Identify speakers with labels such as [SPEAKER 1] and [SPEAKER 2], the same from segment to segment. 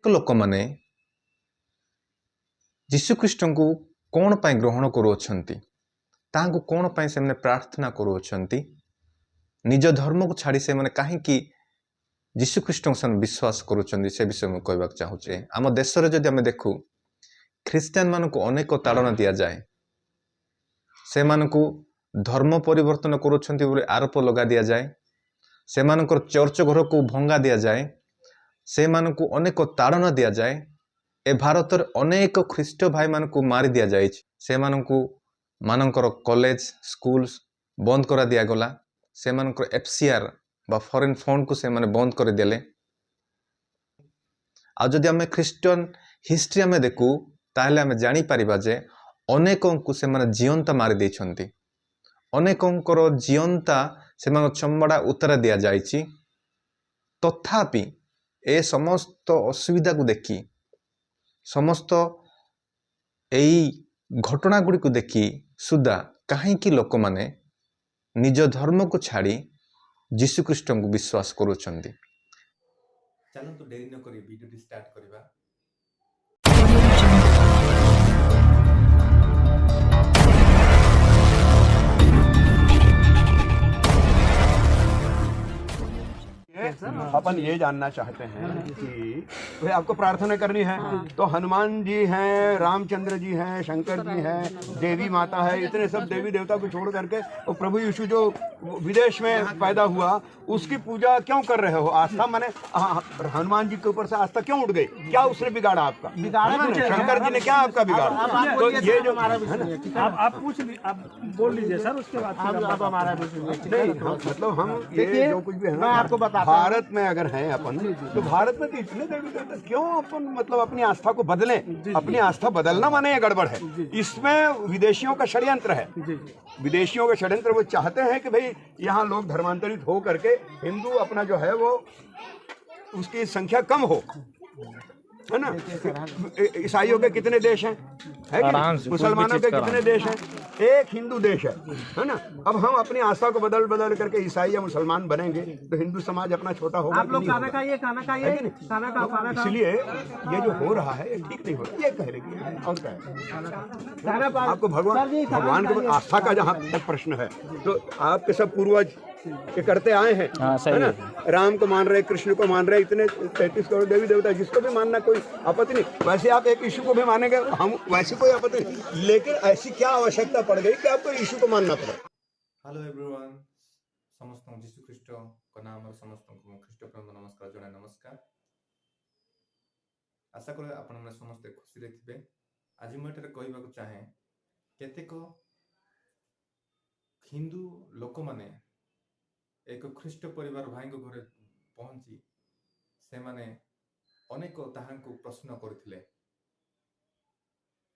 [SPEAKER 1] लोक माने जीशुख्रीष्ट को कौन पाई ग्रहण करुछंती तांको कौन पाई से माने प्रार्थना करुछंती निज धर्म को छाड़ी से माने कहीं जीशुख्रीष्ट को विश्वास करुछंती से विषय में कहबा चाहूचे। आम देश रे जदि आमे देखु ख्रीस्टियन मान को अनेक ताड़ना दिया जाए से मानकु धर्म परिवर्तन करुछंती बोले आरोप लगा दिया जाए से मानकर चर्च घर को भंगा दिया जाए से मानकु अनेक ताड़ना दिया जाए ए भारत अनेक ख्रीष्ट भाई मान को मारी दिया जाए से मानकर कॉलेज स्कूल बंद करा दिया गला से मानकर एफसीआर बा फॉरेन फंड को से माने बंद कर देले। आ जदि आमे ख्रीस्टियन हिस्ट्री आमे देखु ताहले आमे जानी परिबा जे अनेकों को से माने जीवंता मारी देछंती अनेकोंकर जीवंता से माने चमड़ा उतरा दिया जाइछि तथापि ए समस्त असुविधा को देखी समस्त एई घटना गुड़ी को देखी सुधा कहीं लोक माने निज धर्म को छाड़ी जीशुख्रीष्ट को विश्वास करुछंती। चलंतु देरी न करी वीडियो स्टार्ट करिबा।
[SPEAKER 2] अपन ये जानना चाहते हैं कि भाई आपको प्रार्थना करनी है तो हनुमान जी हैं, रामचंद्र जी हैं, शंकर जी हैं, देवी माता है, इतने सब देवी देवता को छोड़ करके और प्रभु यीशु जो विदेश में पैदा हुआ उसकी पूजा क्यों कर रहे हो? आस्था माने हनुमान जी के ऊपर से आस्था क्यों उठ गई? क्या उसने बिगाड़ा आपका? शंकर जी ने क्या आपका बिगाड़ा? तो ये जो
[SPEAKER 3] आप पूछ आप बोल लीजिए सर, उसके बाद हमारा
[SPEAKER 2] मतलब हम ये जो कुछ भी है ना आपको बता भारत में अगर हैं अपन तो भारत में तो इतने देवी देवता क्यों अपन मतलब अपनी आस्था को बदलें? अपनी आस्था बदलना माने ये गड़बड़ है। इसमें विदेशियों का षड्यंत्र है। विदेशियों का षड्यंत्र वो चाहते हैं कि भाई यहाँ लोग धर्मांतरित हो करके हिंदू अपना जो है वो उसकी संख्या कम हो, है ना। ईसाइयों के कितने देश हैं, है कि मुसलमानों के कितने देश हैं? एक हिंदू देश है ना। अब हम अपनी आस्था को बदल बदल करके ईसाई या मुसलमान बनेंगे तो हिंदू समाज अपना छोटा होगा।
[SPEAKER 3] आप लोग खाना खाइए खाना
[SPEAKER 2] इसलिए ये जो हो रहा है ये ठीक नहीं हो रहा, ये कह रही और क्या है आपको भगवान के आस्था का जहाँ तक प्रश्न है तो आपके सब पूर्वज ये करते आए हैं, है ना। राम को मान रहे, कृष्ण को मान रहे, इतने 33 करोड़ देवी देवता, जिसको भी मानना कोई आपत्ति नहीं। वैसे आप एक यीशु को भी मानेंगे, हम वैसे कोई आपत्ति नहीं, लेकिन ऐसी क्या आवश्यकता पड़ गई कि आपको यीशु को मानना पड़े?
[SPEAKER 1] हेलो एवरीवन, समस्त जीशुख्रीष्ट को नाम और समस्त को ख्रीष्ट प्रेम नमस्कार जनाए नमस्कार। आशा करे आपण माने समस्त खुशी रे थिबे। आज मैं एटारे कहबा को चाहे केतेक हिंदू लोक माने एक ख्रीष्ट परिवार भाई घरे पहुंची से माने अनेक ताहांको प्रश्न करथिले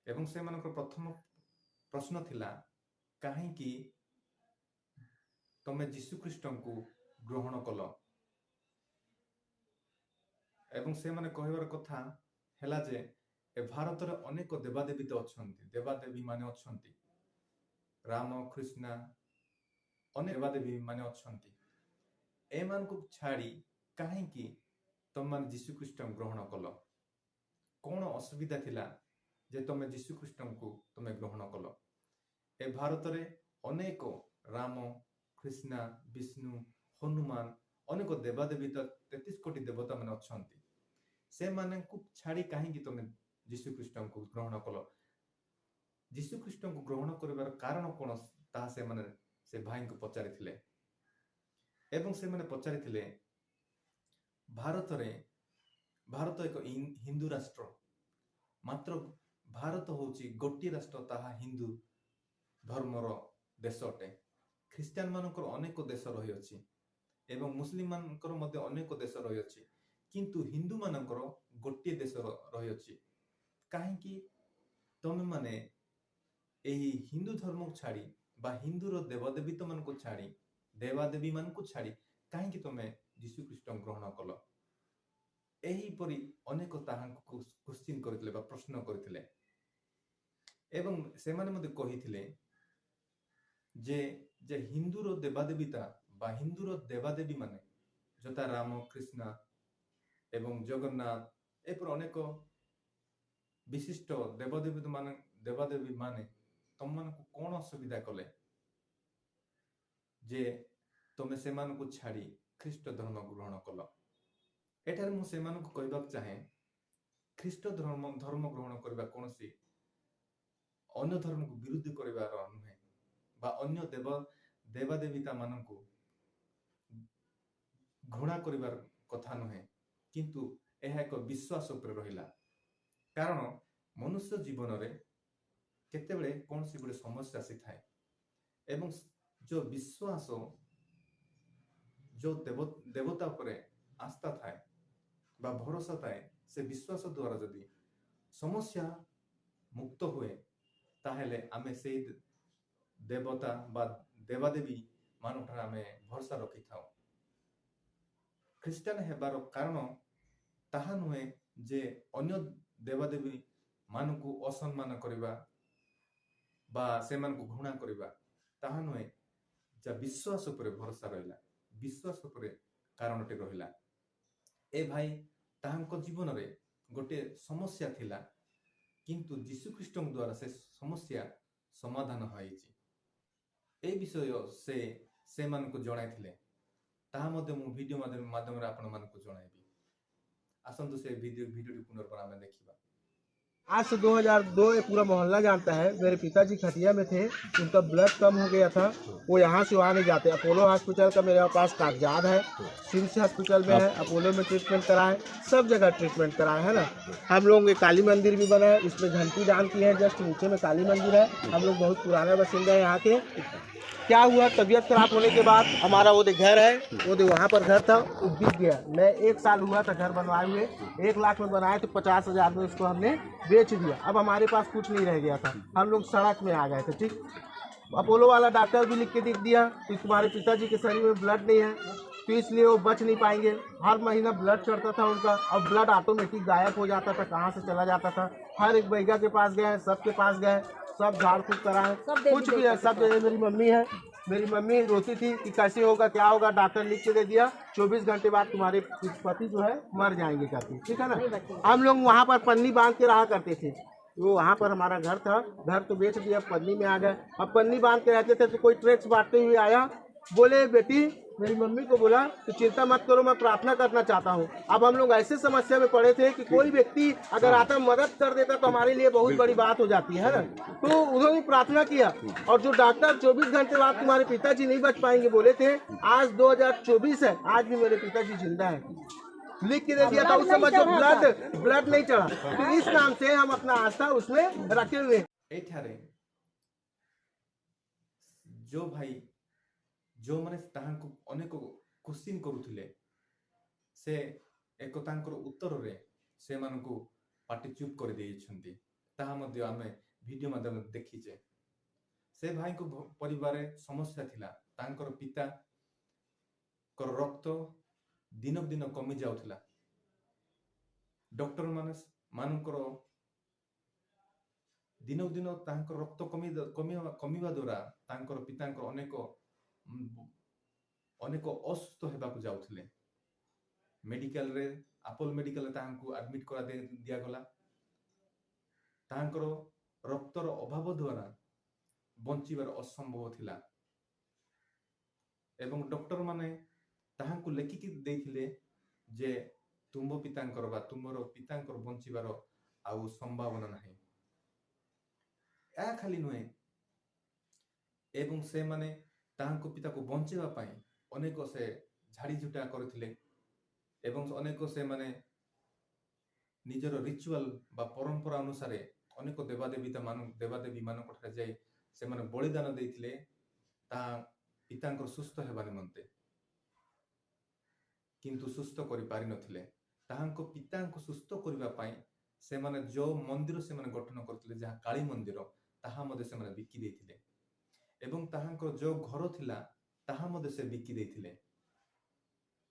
[SPEAKER 1] एवं से मानकर प्रथम प्रश्न थिला काहे कि तमे जीशुख्रीष्ट को ग्रहण कल एवं से माने कहबार कथा हैला जे ए भारत रे अनेक देवादेवी तो अछंती, देवादेवी माने अछंती, राम कृष्ण अनेक देवादेवी माने अछंती, एमान को छाड़ी काहे कि तुम मान जीशुख्रीष्ट ग्रहण कल? कौन असुविधा थिला जे तुम जीशुख्रीष्ट को तुम ग्रहण कल? ए भारत रे अनेक राम कृष्ण विष्णु हनुमान अनेक देवादेवी तो 33 कोटी देवता माने अछंती, से माने को छाड़ी काहे कि तुम जीशुख्रीष्ट को ग्रहण कल? जीशुख्रीष्ट को ग्रहण करिवार कारण कोन ता से माने से भाई को पचारिथिले एवं से माने पचारिथिले भारत एक हिंदू राष्ट्र, मात्र भारत होची गोटी राष्ट्र, ताहा हिंदू धर्मर देश अटे। ख्रीस्टियन मानकर अनेक देश रही अछि एवं मुस्लिम मानकर मध्ये अनेक देश रही अछि, किंतु हिंदू मानकर गोटी देश रही अछि। काहे कि तमे माने एही हिंदू धर्म को छाड़ी बा हिंदूर देवदेवी तो मन को छाड़ी देवादेवी मान को छाड़ी काहे कि तमे जीशुख्रीष्ट ग्रहण कल? एही परी अनेक ताहांको क्वेश्चन करथिले बा प्रश्न करथिले एवं से माने मध्ये कहिथिले जे जे हिंदूर देवादेवीता बा हिंदूर देवादेवी माने जता राम कृष्ण एवं जगन्नाथ ଏପରି ଅନେକ ବିଶିଷ୍ଟ ଦେବାଦେବୀ ମାନେ ତମମାନଙ୍କୁ କଣ ଅସୁବିଧା କଲେ ଯେ ତମେ ସେମାନଙ୍କୁ ଛାଡ଼ି ଖ୍ରୀଷ୍ଟ ଧର୍ମ ଗ୍ରହଣ କଲ? ଏଠାରେ ମୁଁ ସେମାନଙ୍କୁ କହିବାକୁ ଚାହେଁ, ଖ୍ରୀଷ୍ଟ ଧର୍ମ ଗ୍ରହଣ କରିବା କୌଣସି ଅନ୍ୟ ଧର୍ମକୁ ବିରୋଧ କରିବାର ନୁହେଁ, ବା ଅନ୍ୟ ଦେବାଦେବୀତା ମାନଙ୍କୁ ଘୃଣା କରିବାର କଥା ନୁହେଁ, କିନ୍ତୁ ଏହା ଏକ ବିଶ୍ୱାସ ଉପରେ ରହିଲା। କାରଣ ମନୁଷ୍ୟ ଜୀବନରେ କେତେବେଳେ କୌଣସି ଗୋଟେ ସମସ୍ୟା ଆସିଥାଏ ଏବଂ ଯୋଉ ବିଶ୍ୱାସ ଯୋଉ ଦେବତା ଉପରେ ଆସ୍ଥା ଥାଏ ବା ଭରସା ଥାଏ, ସେ ବିଶ୍ୱାସ ଦ୍ୱାରା ଯଦି ସମସ୍ୟା ମୁକ୍ତ ହୁଏ ତାହେଲେ ଆମେ ସେଇ ଦେବତା ବା ଦେବାଦେବୀ ମାନଙ୍କଠାରେ ଆମେ ଭରସା ରଖିଥାଉ। ଖ୍ରୀଷ୍ଟିଆନ ହେବାର କାରଣ ତାହା ନୁହେଁ ଯେ ଅନ୍ୟ ଦେବାଦେବୀ ମାନଙ୍କୁ ଅସମ୍ମାନ କରିବା ବା ସେମାନଙ୍କୁ ଘୃଣା କରିବା, ତାହା ନୁହେଁ। ଯା ବିଶ୍ୱାସ ଉପରେ ଭରସା ରହିଲା, ବିଶ୍ୱାସ ଉପରେ କାରଣଟି ରହିଲା। ଏ ଭାଇ ତାହାଙ୍କ ଜୀବନରେ ଗୋଟିଏ ସମସ୍ୟା ଥିଲା, କିନ୍ତୁ ଯୀଶୁ ଖ୍ରୀଷ୍ଟଙ୍କ ଦ୍ୱାରା ସେ ସମସ୍ୟା ସମାଧାନ ହୋଇଛି। ଏ ବିଷୟ ସେମାନଙ୍କୁ ଜଣାଇଥିଲେ, ତାହା ମଧ୍ୟ ମୁଁ ଭିଡ଼ିଓ ମାଧ୍ୟମରେ ଆପଣମାନଙ୍କୁ ଜଣାଇବି। ଆସନ୍ତୁ ସେ ଭିଡ଼ିଓଟି ପୁନର୍ବାର ଆମେ ଦେଖିବା।
[SPEAKER 4] आज से 2002 ये पूरा मोहल्ला जानता है। मेरे पिताजी खटिया में थे, उनका ब्लड कम हो गया था, वो यहाँ से वहाँ नहीं जाते। अपोलो हॉस्पिटल का मेरे पास कागजात है, सिम्स हॉस्पिटल में है, अपोलो में ट्रीटमेंट कराए, सब जगह ट्रीटमेंट कराए, है ना। हम लोग एक काली मंदिर भी बना है, इसमें घंटी डाल की है, जस्ट नीचे में काली मंदिर है। हम लोग बहुत पुराने बासिंदा है यहाँ के। क्या हुआ, तबीयत खराब होने के बाद हमारा वो घर है, वो वहाँ पर घर था, वो बिक गया। मैं 1 साल हुआ था घर बनवाए हुए, 1 लाख में बनाए तो 50,000 में उसको हमने बेच दिया। अब हमारे पास कुछ नहीं रह गया था, हम लोग सड़क में आ गए थे। ठीक, अपोलो वाला डॉक्टर भी लिख के लिख दिया कि तुम्हारे पिताजी के शरीर में ब्लड नहीं है, तो इसलिए वो बच नहीं पाएंगे। हर महीना ब्लड चढ़ता था उनका, और ब्लड ऑटोमेटिक गायब हो जाता था, कहाँ से चला जाता था। हर एक बैगा के पास गए, सबके पास गए, सब झाड़ फूक कराए, कुछ भी है, सब जगह। मेरी मम्मी है, मेरी मम्मी रोती थी कि कैसे होगा, क्या होगा। डॉक्टर लिख के दे दिया 24 घंटे बाद तुम्हारे पति जो है मर जाएंगे करके, ठीक है ना। हम लोग वहाँ पर पन्नी बांध के रहा करते थे, वो वहाँ पर हमारा घर था, घर तो बेच दिया, पन्नी में आ गए। अब पन्नी बांध के रहते थे तो कोई टैक्स बांटते हुए आया, बोले बेटी, मेरी मम्मी को बोला तो चिंता मत करो, मैं प्रार्थना करना चाहता हूँ। अब हम लोग ऐसे समस्या में पड़े थे कि कोई व्यक्ति अगर आता मदद कर देता तो हमारे लिए बहुत बड़ी बात हो जाती है ना। तो उन्होंने प्रार्थना किया, और जो डॉक्टर 24 घंटे बाद तुम्हारे पिताजी नहीं बच पाएंगे बोले थे, आज 2024 है, आज भी मेरे पिताजी जिंदा है, लिख के दे दिया था। उस समय जो ब्लड नहीं चढ़ा, तो इस नाम से हम अपना आस्था उसमें रखे हुए।
[SPEAKER 1] जो भाई जो माने ताहांको अनेक क्वेश्चन करुथिले, से एक तांकर उत्तर रे से मानको पार्टी चुप कर देइछंती, ताहा मध्ये आमे वीडियो माध्यम देखिचे। से भाई को परिवार समस्या थिला, तांकर पिता कर रक्त दिन दिन कमी जाउथिला। डॉक्टर मानकर दिन दिन तांकर रक्त कमिवा द्वारा तांकर पितांकर अनेक असुस्थ हेबाकु जाउथिले। मेडिकल रे अपोलो मेडिकल रे तांको एडमिट करा दिया गला। तांकर रक्तर अभाव द्वारा बंचिबार असंभव थिला, एवं डॉक्टर माने ताहांको लेखिकी देथिले जे तुम पितांकर बा तुमरो पितांकर बंचिबार आउ संभावना नाही। या खाली नुहे, एवं से माने ताहांको पिता को बंचेबा पाई अनेक से झाड़ी झुटा करथिले, एवं अनेक से माने निजर रिचुअल बा परंपरा अनुसार अनेक देवादेवी मानक जाई से माने बलिदान देथिले ता पितांकर सुस्थ हेबा निमंते, किंतु सुस्थ करि पारि नथिले। ताहांको पितांको सुस्थ करिबा पाई से माने जो मंदिर से माने गठन करथिले, जहा काली मंदिर, ताहा मध्ये से माने बिकी देथिले, एवं ताहांको जो घर थिला ताहा मध्ये से बिकी देथिले।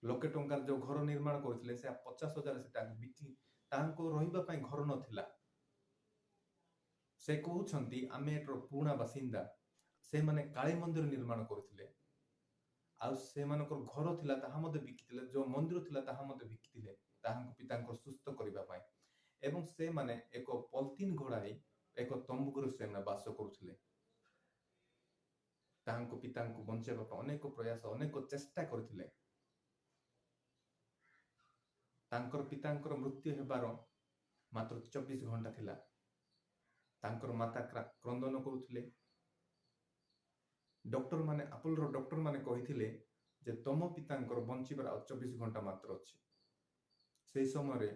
[SPEAKER 1] लोके टंकार जो घर निर्माण करथिले से 50,000 से बिकी, ताहांको रहिबा पाई घर नथिला। से कहउछंती आमे एटर पुराना बासिंदा, से माने काली मंदिर निर्माण करथिले, आ से मानकर घर थिला ताहा मध्ये बिकिथिले, जो मंदिर थिला ताहा मध्ये बिकिथिले। ତାହାଙ୍କ ପିତାଙ୍କୁ ସୁସ୍ଥ କରିବା ପାଇଁ। ଏବଂ ସେମାନେ ଏକ ପଲିଥିନ୍ ଘୋଡ଼ାଇ ଏକ ତମ୍ବୁରେ ସେମାନେ ବାସ କରୁଥିଲେ। ତାହାଙ୍କ ପିତାଙ୍କୁ ବଞ୍ଚାଇବା ପାଇଁ ଅନେକ ପ୍ରୟାସ, ଅନେକ ଚେଷ୍ଟା କରିଥିଲେ। ତାଙ୍କର ପିତାଙ୍କର ମୃତ୍ୟୁ ହେବାର ମାତ୍ର 24 ଘଣ୍ଟା ଥିଲା। ତାଙ୍କର ମାତା କ୍ରନ୍ଦନ କରୁଥିଲେ। ଆପୋଲୋର ଡକ୍ଟର ମାନେ କହିଥିଲେ ଯେ ତମ ପିତାଙ୍କର ବଞ୍ଚିବାର ଆଉ 24 ଘଣ୍ଟା ମାତ୍ର ଅଛି। ସେହି ସମୟରେ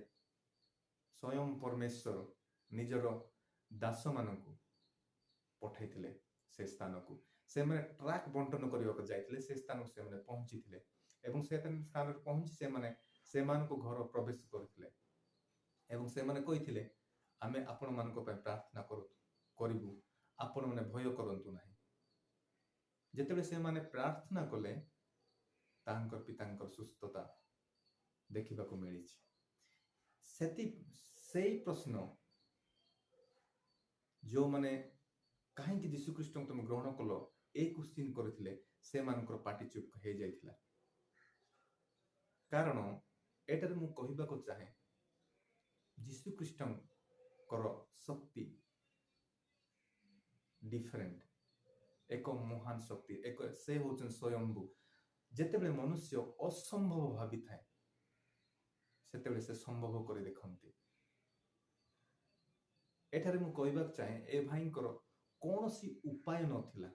[SPEAKER 1] ସ୍ୱୟଂ ପରମେଶ୍ୱର ନିଜର ଦାସମାନଙ୍କୁ ପଠାଇଥିଲେ ସେ ସ୍ଥାନକୁ। ସେମାନେ ଟ୍ରାକ୍ ବଣ୍ଟନ କରିବାକୁ ଯାଇଥିଲେ। ସେ ସ୍ଥାନକୁ ସେମାନେ ପହଞ୍ଚିଥିଲେ ଏବଂ ସେ ସ୍ଥାନରେ ପହଞ୍ଚି ସେମାନେ ସେମାନଙ୍କ ଘର ପ୍ରବେଶ କରିଥିଲେ ଏବଂ ସେମାନେ କହିଥିଲେ ଆମେ ଆପଣମାନଙ୍କ ପାଇଁ ପ୍ରାର୍ଥନା କରିବୁ, ଆପଣମାନେ ଭୟ କରନ୍ତୁ ନାହିଁ। ଯେତେବେଳେ ସେମାନେ ପ୍ରାର୍ଥନା କଲେ ତାଙ୍କର ପିତାଙ୍କର ସୁସ୍ଥତା ଦେଖିବାକୁ ମିଳିଛି। ସେଇ ପ୍ରଶ୍ନ ଯେଉଁମାନେ କାହିଁକି ଯୀଶୁଖ୍ରୀଷ୍ଟଙ୍କୁ ତୁମେ ଗ୍ରହଣ କଲ ଏ କ୍ୱେଶ୍ଚିନ୍ କରିଥିଲେ, ସେମାନଙ୍କର ପାଟି ଚୁପ୍ ହେଇଯାଇଥିଲା। କାରଣ ଏଠାରେ ମୁଁ କହିବାକୁ ଚାହେଁ ଯୀଶୁଖ୍ରୀଷ୍ଟଙ୍କର ଶକ୍ତି ଡିଫରେଣ୍ଟ, ଏକ ମହାନ ଶକ୍ତି, ସେ ହେଉଛନ୍ତି ସ୍ୱୟମ୍ଭୁ। ଯେତେବେଳେ ମନୁଷ୍ୟ ଅସମ୍ଭବ ଭାବିଥାଏ ସେତେବେଳେ ସେ ସମ୍ଭବ କରି ଦେଖନ୍ତି। ଏଠାରେ ମୁଁ କହିବାକୁ ଚାହେଁ ଏ ଭାଇଙ୍କର କୌଣସି ଉପାୟ ନଥିଲା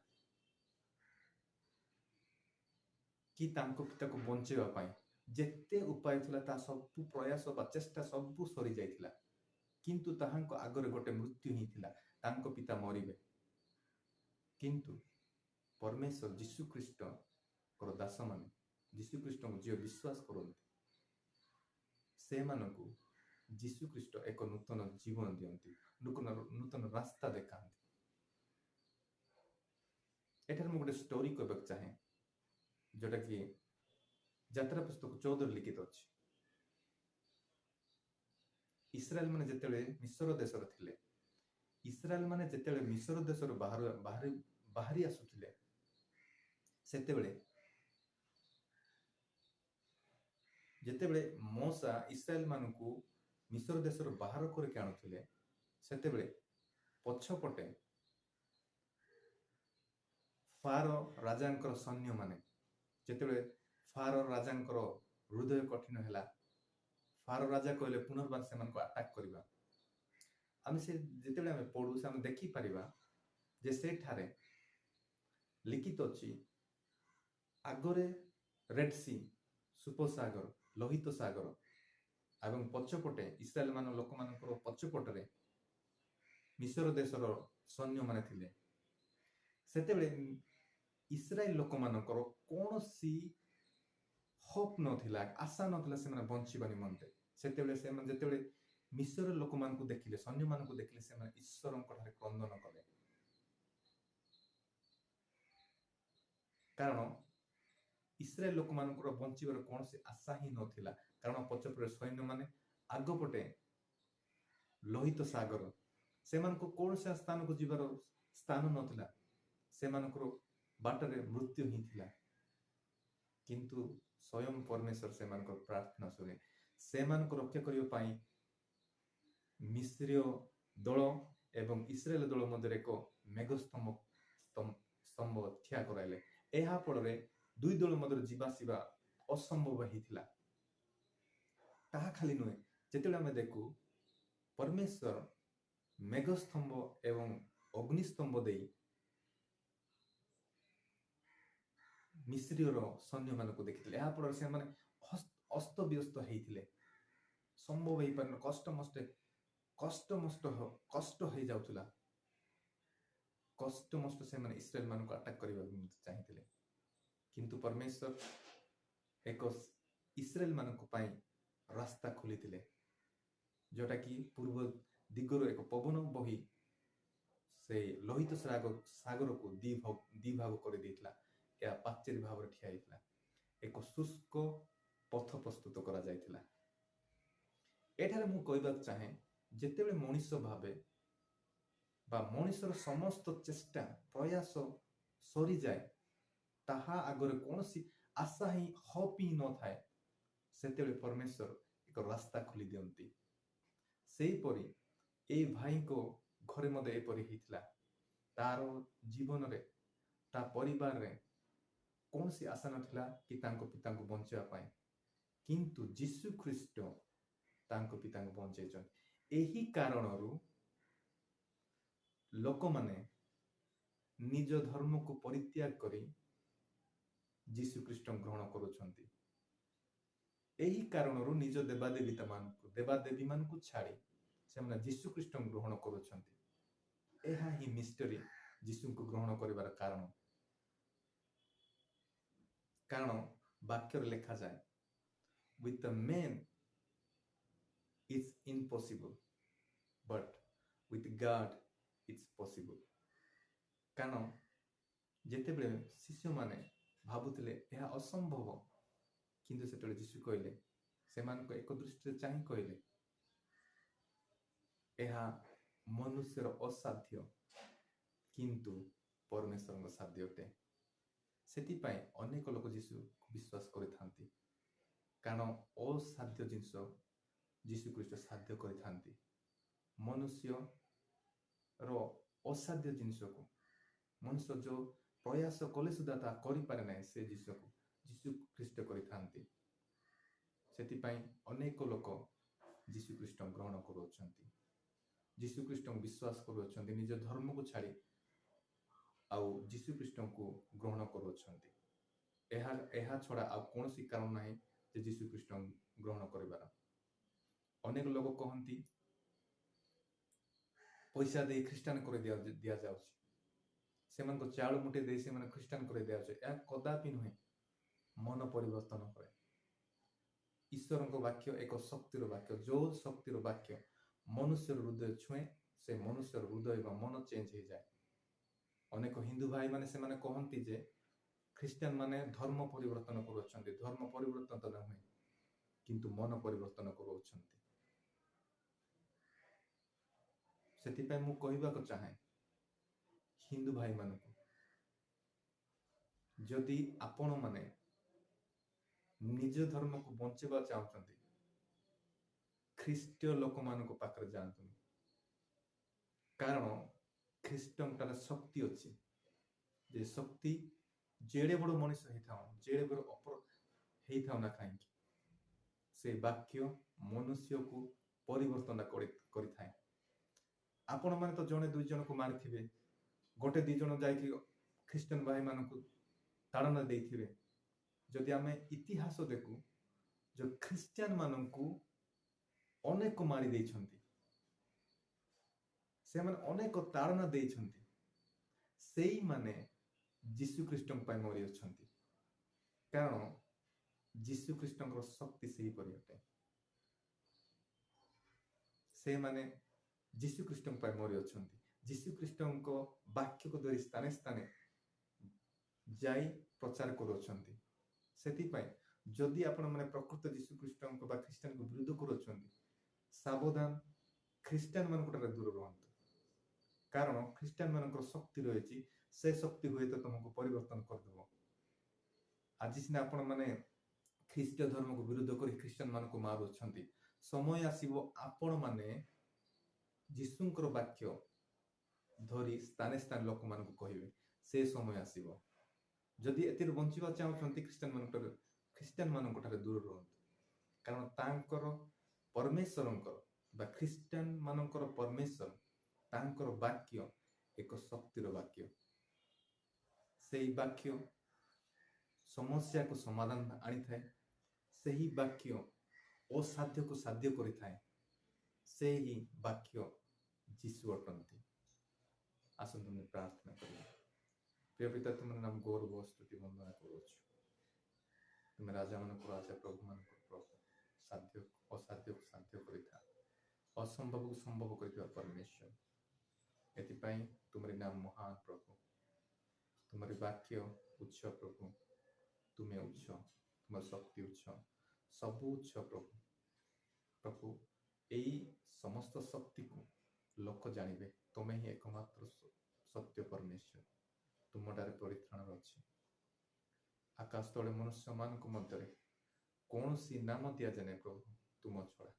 [SPEAKER 1] କି ତାଙ୍କ ପିତାକୁ ବଞ୍ଚାଇବା ପାଇଁ। ଯେତେ ଉପାୟ ଥିଲା ତା ସବୁ ପ୍ରୟାସ ବା ଚେଷ୍ଟା ସବୁ ସରିଯାଇଥିଲା, କିନ୍ତୁ ତାହାଙ୍କ ଆଗରେ ଗୋଟେ ମୃତ୍ୟୁ ହିଁ ଥିଲା, ତାଙ୍କ ପିତା ମରିବେ। କିନ୍ତୁ ପରମେଶ୍ୱର ଯୀଶୁଖ୍ରୀଷ୍ଟଙ୍କର ଦାସମାନେ, ଯୀଶୁଖ୍ରୀଷ୍ଟଙ୍କୁ ଯିଏ ବିଶ୍ୱାସ କରନ୍ତି ସେମାନଙ୍କୁ ଯୀଶୁଖ୍ରୀଷ୍ଟ ଏକ ନୂତନ ଜୀବନ ଦିଅନ୍ତି, ନୂତନ ରାସ୍ତା ଦେଖାନ୍ତି। ଏଠାରେ ମୁଁ ଗୋଟେ ଷ୍ଟୋରି କହିବାକୁ ଚାହେଁ ଯୋଉଟାକି ଯାତ୍ରା ପୁସ୍ତକ 14 ଲିଖିତ ଅଛି। ଇସ୍ରାଏଲ ମାନେ ଯେତେବେଳେ ମିଶ୍ର ଦେଶରେ ଥିଲେ, ଇସ୍ରାଏଲ ମାନେ ଯେତେବେଳେ ମିଶ୍ର ଦେଶରୁ ବାହାରି ଆସୁଥିଲେ, ସେତେବେଳେ ଯେତେବେଳେ ମୋଶା ଇସ୍ରାଏଲ ମାନଙ୍କୁ ମିଶ୍ର ଦେଶରୁ ବାହାର କରିକି ଆଣୁଥିଲେ, ସେତେବେଳେ ପଛପଟେ ଫାରୋ ରାଜାଙ୍କର ସୈନ୍ୟମାନେ, ଯେତେବେଳେ ଫାରୋ ରାଜାଙ୍କର ହୃଦୟ କଠିନ ହେଲା, ଫାରୋ ରାଜା କହିଲେ ପୁନର୍ବାର ସେମାନଙ୍କୁ ଆଟାକ୍ କରିବା। ଯେତେବେଳେ ଆମେ ପଢୁ ଆମେ ଦେଖିପାରିବା ଯେ ସେଠାରେ ଲିଖିତ ଅଛି ଆଗରେ ରେଡ୍ ସି, ସୁପସାଗର, ଲୋହିତ ସାଗର ଏବଂ ପଛପଟେ ଇସ୍ରାଏଲ ଲୋକମାନଙ୍କର ପଛପଟରେ ମିଶ୍ର ଦେଶର ସୈନ୍ୟମାନେ ଥିଲେ। ସେତେବେଳେ ଇସ୍ରାଏଲ ଲୋକମାନଙ୍କର କୌଣସି ହୋପ୍ ନଥିଲା, ଆଶା ନଥିଲା ସେମାନେ ବଞ୍ଚିବା ନିମନ୍ତେ। ସେମାନେ ଯେତେବେଳେ ମିଶ୍ର ଲୋକମାନଙ୍କୁ ଦେଖିଲେ, ସୈନ୍ୟମାନଙ୍କୁ ଦେଖିଲେ, ସେମାନେ ଈଶ୍ୱରଙ୍କ ଠାରେ କ୍ରନ୍ଦନ କଲେ। କାରଣ ଇସ୍ରାଏଲ ଲୋକମାନଙ୍କର ବଞ୍ଚିବାର କୌଣସି ଆଶା ହିଁ ନଥିଲା। କାରଣ ପଛପଟେ ସୈନ୍ୟମାନେ, ଆଗପଟେ ଲୋହିତ ସାଗର, ସେମାନଙ୍କୁ କୌଣସି ସ୍ଥାନକୁ ଯିବାର ସ୍ଥାନ ନଥିଲା, ସେମାନଙ୍କର ବାଟରେ ମୃତ୍ୟୁ ହିଁ ଥିଲା। କିନ୍ତୁ ସ୍ୱୟଂ ପରମେଶ୍ୱର ସେମାନଙ୍କର ପ୍ରାର୍ଥନା ଶୁଣେ। ସେମାନଙ୍କୁ ରକ୍ଷା କରିବା ପାଇଁ ମିଶ୍ରୀୟ ଦଳ ଏବଂ ଇସ୍ରାଏଲ ଦଳ ମଧ୍ୟରେ ଏକ ମେଘସ୍ତମ୍ଭ ଠିଆ କରାଇଲେ। ଏହା ଫଳରେ ଦୁଇ ଦଳ ମଧ୍ୟରେ ଯିବା ଆସିବା ଅସମ୍ଭବ ହେଇଥିଲା। ତାହା ଖାଲି ନୁହେଁ, ଯେତେବେଳେ ଆମେ ଦେଖୁ ପରମେଶ୍ୱର ମେଘସ୍ତମ୍ଭ ଏବଂ ଅଗ୍ନିସ୍ତମ୍ଭ ଦେଇ ମିଶ୍ରୀୟର ସୈନ୍ୟମାନଙ୍କୁ ଦେଖିଥିଲେ। ଏହା ଫଳରେ ସେମାନେ ଅସ୍ତବ୍ୟସ୍ତ ହେଇଥିଲେ, ସମ୍ଭବ ହେଇପାରିନ, କଷ୍ଟ ହେଇଯାଉଥିଲା। ସେମାନେ ଇସ୍ରାଏଲ ମାନଙ୍କୁ ଆଟାକ୍ କରିବାକୁ ଚାହିଁଥିଲେ, କିନ୍ତୁ ପରମେଶ୍ୱର ଏକ ଇସ୍ରାଏଲ ମାନଙ୍କ ପାଇଁ ରାସ୍ତା ଖୋଲିଥିଲେ, ଯୋଉଟା କି ପୂର୍ବ ଦିଗରୁ ଏକ ପବନ ବହି ସେ ଲୋହିତ ସାଗରକୁ ଦି ଭାଗ କରିଦେଇଥିଲା। ଏହା ପାଚେରୀ ଭାବରେ ଠିଆ ହେଇଥିଲା। ଏକ ଶୁଷ୍କ ପଥ ପ୍ରସ୍ତୁତ କରାଯାଇଥିଲା। ଏଠାରେ ମୁଁ କହିବାକୁ ଚାହେଁ, ଯେତେବେଳେ ମଣିଷ ଭାବେ ବା ମଣିଷର ସମସ୍ତ ଚେଷ୍ଟା ପ୍ରୟାସ ସରିଯାଏ, ତାହା ଆଗରେ କୌଣସି ଆଶା ହିଁ ହୋପ୍ ହିଁ ନଥାଏ, ସେତେବେଳେ ପରମେଶ୍ୱର ଏକ ଏକ ରାସ୍ତା ଖୋଲି ଦିଅନ୍ତି। ସେହିପରି ଏଇ ଭାଇଙ୍କ ଘରେ ମଧ୍ୟ ଏପରି ହେଇଥିଲା। ତାର ଜୀବନରେ ତା ପରିବାରରେ କୌଣସି ଆଶା ନଥିଲା କି ତାଙ୍କ ପିତାଙ୍କୁ ବଞ୍ଚାଇବା ପାଇଁ, କିନ୍ତୁ ଯୀଶୁ ଖ୍ରୀଷ୍ଟ ତାଙ୍କ ପିତାଙ୍କୁ ବଞ୍ଚାଇଛନ୍ତି। ଏହି କାରଣରୁ ଲୋକମାନେ ନିଜ ଧର୍ମକୁ ପରିତ୍ୟାଗ କରି ଯୀଶୁ ଖ୍ରୀଷ୍ଟଙ୍କୁ ଗ୍ରହଣ କରୁଛନ୍ତି। ଏହି କାରଣରୁ ନିଜ ଦେବାଦେବୀ ମାନଙ୍କୁ ଛାଡ଼ି ସେମାନେ ଯୀଶୁ ଖ୍ରୀଷ୍ଟଙ୍କୁ ଗ୍ରହଣ କରୁଛନ୍ତି। ଏହା ହିଁ ମିଷ୍ଟରୀ ଯୀଶୁଙ୍କୁ ଗ୍ରହଣ କରିବାର କାରଣ। କାରଣ ବାକ୍ୟରେ ଲେଖାଯାଏ, with the man it's impossible but with God it's possible। କାରଣ ଯେତେବେଳେ ଶିଷ୍ୟମାନେ ଭାବୁଥିଲେ ଏହା ଅସମ୍ଭବ, କିନ୍ତୁ ସେତେବେଳେ ଯୀଶୁ କହିଲେ, ସେମାନଙ୍କ ଏକ ଦୃଷ୍ଟିରେ ଚାହିଁ କହିଲେ, ଏହା ମନୁଷ୍ୟର ଅସାଧ୍ୟ କିନ୍ତୁ ପରମେଶ୍ୱରଙ୍କ ସାଧ୍ୟ ଅଟେ। ସେଥିପାଇଁ ଅନେକ ଲୋକ ଯୀଶୁକୁ ବିଶ୍ୱାସ କରିଥାନ୍ତି, କାରଣ ଅସାଧ୍ୟ ଜିନିଷ ଯୀଶୁ ଖ୍ରୀଷ୍ଟ ସାଧ୍ୟ କରିଥାନ୍ତି। ମନୁଷ୍ୟର ଅସାଧ୍ୟ ଜିନିଷକୁ ମନୁଷ୍ୟ ଯେଉଁ ପ୍ରୟାସ କଲେ ସୁଦ୍ଧା ତାହା କରିପାରେ ନାହିଁ, ସେ ଯୀଶୁ ଖ୍ରୀଷ୍ଟ କରିଥାନ୍ତି। ସେଥିପାଇଁ ଅନେକ ଲୋକ ଯୀଶୁ ଖ୍ରୀଷ୍ଟଙ୍କୁ ଗ୍ରହଣ କରୁଅଛନ୍ତି, ଯୀଶୁ ଖ୍ରୀଷ୍ଟଙ୍କୁ ବିଶ୍ୱାସ କରୁଅଛନ୍ତି, ନିଜ ଧର୍ମକୁ ଛାଡ଼ି ଆଉ ଯୀଶୁ ଖ୍ରୀଷ୍ଟଙ୍କୁ ଗ୍ରହଣ କରୁଅଛନ୍ତି। ଏହା ଛଡ଼ା ଆଉ କୌଣସି କାରଣ ନାହିଁ ଯେ ଯୀଶୁ ଖ୍ରୀଷ୍ଟଙ୍କୁ ଗ୍ରହଣ କରିବାର। ଅନେକ ଲୋକ କହନ୍ତି ପଇସା ଦେଇ ଖ୍ରୀଷ୍ଟାନ କରି ଦିଆଯାଉଛି, ସେମାନଙ୍କ ଚାଉଳ ମୁଠେ ଦେଇ ସେମାନେ ଖ୍ରୀଷ୍ଟାନ କରି ଦିଆଯାଉଛି। ଏହା କଦାପି ନୁହେଁ, ମନ ପରିବର୍ତ୍ତନ କରେ। ଈଶ୍ୱରଙ୍କ ବାକ୍ୟ ଏକ ଶକ୍ତିର ବାକ୍ୟ, ଯେଉଁ ଶକ୍ତିର ବାକ୍ୟ ମନୁଷ୍ୟର ହୃଦୟ ଛୁଏଁ, ସେ ମନୁଷ୍ୟର ହୃଦୟ ବା ମନ ଚେଞ୍ଜ ହେଇଯାଏ। ଅନେକ ହିନ୍ଦୁ ଭାଇମାନେ ସେମାନେ କହନ୍ତି ଯେ ଖ୍ରୀଷ୍ଟିଆନ ମାନେ ଧର୍ମ ପରିବର୍ତ୍ତନ କରୁଅଛନ୍ତି। ଧର୍ମ ପରିବର୍ତ୍ତନ ତ ନୁହେଁ, କିନ୍ତୁ ମନ ପରିବର୍ତ୍ତନ କରୁଅଛନ୍ତି। ସେଥିପାଇଁ ମୁଁ କହିବାକୁ ଚାହେଁ ହିନ୍ଦୁ ଭାଇମାନଙ୍କୁ, ଯଦି ଆପଣମାନେ ନିଜ ଧର୍ମକୁ ବଞ୍ଚିବା ଚାହୁଁଛନ୍ତି, ଖ୍ରୀଷ୍ଟୀୟ ଲୋକମାନଙ୍କ ପାଖରେ ଯାଆନ୍ତୁନି। କାରଣ ଖ୍ରୀଷ୍ଟଙ୍କଠାରେ ଶକ୍ତି ଅଛି, ଯେ ଶକ୍ତି ଯେଡ଼େ ବଡ଼ ମଣିଷ ହେଇଥାଉ, ଯେଡ଼େ ବଡ଼ ହେଇଥାଉ ନା କାହିଁକି, ସେ ବାକ୍ୟ ମନୁଷ୍ୟକୁ ପରିବର୍ତ୍ତନ କରିଥାଏ। ଆପଣମାନେ ତ ଜଣେ ଦୁଇ ଜଣକୁ ମାରିଥିବେ, ଗୋଟେ ଦୁଇ ଜଣ ଯାଇକି ଖ୍ରୀଷ୍ଟିଆନ ଭାଇମାନଙ୍କୁ ତାଡ଼ନା ଦେଇଥିବେ। ଯଦି ଆମେ ଇତିହାସ ଦେଖୁ, ଯେଉଁ ଖ୍ରୀଷ୍ଟିଆନ ମାନଙ୍କୁ ଅନେକ ମାରି ଦେଇଛନ୍ତି, ସେମାନେ ଅନେକ ତାଡ଼ନା ଦେଇଛନ୍ତି, ସେଇମାନେ ଯୀଶୁ ଖ୍ରୀଷ୍ଟଙ୍କ ପାଇଁ ମରିଅଛନ୍ତି। କାରଣ ଯୀଶୁ ଖ୍ରୀଷ୍ଟଙ୍କର ଶକ୍ତି ସେହିପରି ଅଟେ। ସେମାନେ ଯୀଶୁ ଖ୍ରୀଷ୍ଟଙ୍କ ପାଇଁ ମରିଅଛନ୍ତି। ଯୀଶୁ ଖ୍ରୀଷ୍ଟଙ୍କ ବାକ୍ୟକୁ ଧରି ସ୍ଥାନେ ସ୍ଥାନେ ଯାଇ ପ୍ରଚାର କରୁଅଛନ୍ତି। ସେଥିପାଇଁ ଯଦି ଆପଣମାନେ ପ୍ରକୃତ ଯୀଶୁ ଖ୍ରୀଷ୍ଟଙ୍କ ବା ଖ୍ରୀଷ୍ଟିଆନକୁ ବିରୋଧ କରୁଅଛନ୍ତି, ସାବଧାନ, ଖ୍ରୀଷ୍ଟିଆନ ମାନଙ୍କଠାରେ ଦୂର ରୁହନ୍ତୁ। କାରଣ ଖ୍ରୀଷ୍ଟିଆନ ମାନଙ୍କର ଶକ୍ତି ରହିଛି, ସେ ଶକ୍ତି ହୁଏତ ତୁମକୁ ପରିବର୍ତ୍ତନ କରିଦେବ। ଆଜି ସିନା ଆପଣମାନେ ଖ୍ରୀଷ୍ଟୀୟ ଧର୍ମକୁ ବିରୋଧ କରି ଖ୍ରୀଷ୍ଟିଆନ ମାନଙ୍କୁ ମାରୁଅଛନ୍ତି, ସମୟ ଆସିବ ଆପଣମାନେ ଯୀଶୁଙ୍କର ବାକ୍ୟ ଧରି ସ୍ଥାନେ ସ୍ଥାନେ ଲୋକମାନଙ୍କୁ କହିବେ। ସେ ସମୟ ଆସିବ। ଯଦି ଏଥିରେ ବଞ୍ଚିବା ଚାହୁଁଛନ୍ତି, ଖ୍ରୀଷ୍ଟିଆନ ମାନଙ୍କ ଠାରେ ଦୂର ରୁହନ୍ତୁ। କାରଣ ତାଙ୍କର ପରମେଶ୍ୱରଙ୍କର ବା ଖ୍ରୀଷ୍ଟିଆନ ମାନଙ୍କର ପରମେଶ୍ୱର, ତାଙ୍କର ବାକ୍ୟ ଏକ ଶକ୍ତିର ବାକ୍ୟ। ସେହି ବାକ୍ୟ ସମସ୍ୟାକୁ ସମାଧାନ ଆଣିଥାଏ। ସେହି ବାକ୍ୟ ଅସାଧ୍ୟକୁ ସାଧ୍ୟ କରିଥାଏ। ସେହି ବାକ୍ୟ ଯୀଶୁ ଅଟନ୍ତି। ଆସନ୍ତୁ ଆମେ ପ୍ରାର୍ଥନା କରିବା। ପ୍ରିୟ ପିତା, ତୁମର ନାମ ଗୌରବ ସ୍ତୁତି ବନ୍ଦନା କରୁଅଛୁ। ତୁମେ ରାଜାମାନଙ୍କର ରାଜା, ପ୍ରଭୁମାନଙ୍କର ପ୍ରଭୁ, ଅସାଧ୍ୟକୁ ସାଧ୍ୟ କରିଥା, ଅସମ୍ଭବକୁ ସମ୍ଭବ କରିଥିବା ପରମେଶ୍ୱର। ଏଥିପାଇଁ ତୁମରି ନାମ ମହାନ ପ୍ରଭୁ। ତୁମରି ବାକ୍ୟ ଉଚ୍ଚ ପ୍ରଭୁ, ତୁମେ ଉଚ୍ଚ, ତୁମର ଶକ୍ତି ଉଚ୍ଚ, ସବୁ ଉଚ୍ଚ ପ୍ରଭୁ। ପ୍ରଭୁ, ଏଇ ସମସ୍ତ ଶକ୍ତିକୁ ଲୋକ ଜାଣିବେ ତୁମେ ହିଁ ଏକମାତ୍ର ସତ୍ୟ ପରମେଶ୍ୱର। ତୁମଠାରେ ପରିତ୍ରାଣ ଅଛି। ଆକାଶ ତଳେ ମନୁଷ୍ୟମାନଙ୍କ ମଧ୍ୟରେ କୌଣସି ନାମ ଦିଆଯାଏ ନାହିଁ ପ୍ରଭୁ, ତୁମ ଛଡ଼ା,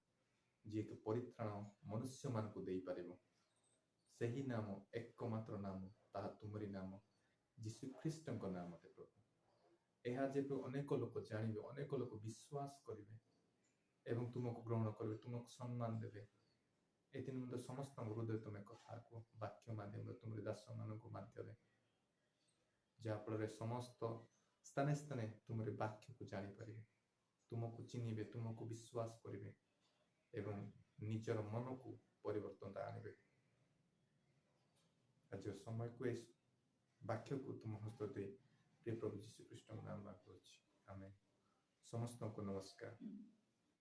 [SPEAKER 1] ଯିଏକି ପରିତ୍ରାଣ ମନୁଷ୍ୟମାନଙ୍କୁ ଦେଇପାରିବ। ସେହି ନାମ ଏକମାତ୍ର ନାମ, ତାହା ତୁମରି ନାମ, ଯୀଶୁ ଖ୍ରୀଷ୍ଟଙ୍କ ନାମରେ ପ୍ରଭୁ। ଏହା ଯେବେ ଅନେକ ଲୋକ ଜାଣିବେ, ଅନେକ ଲୋକ ବିଶ୍ୱାସ କରିବେ ଏବଂ ତୁମକୁ ଗ୍ରହଣ କରିବେ, ତୁମକୁ ସମ୍ମାନ ଦେବେ, ଏଥି ନିମନ୍ତେ ସମସ୍ତଙ୍କ ହୃଦୟ ତୁମେ କଥା କୁହ ବାକ୍ୟ ମାଧ୍ୟମରେ, ତୁମରି ଦାସମାନଙ୍କ ମାଧ୍ୟମରେ, ଯାହାଫଳରେ ସମସ୍ତ ସ୍ଥାନେ ସ୍ଥାନେ ତୁମରି ବାକ୍ୟକୁ ଜାଣିପାରିବେ, ତୁମକୁ ଚିହ୍ନିବେ, ତୁମକୁ ବିଶ୍ୱାସ କରିବେ ଏବଂ ନିଜର ମନକୁ ପରିବର୍ତ୍ତନ ଆଣିବେ। ଆଜିର ସମୟକୁ ଏ ବାକ୍ୟକୁ ତୁମ ହସ୍ତ ଦେଇ ପ୍ରିୟ ପ୍ରଭୁ ଯୀଶୁ ଖ୍ରୀଷ୍ଟଙ୍କ ନାମ ମାଗୁଅଛି, ଆମେନ୍। ସମସ୍ତଙ୍କୁ ନମସ୍କାର।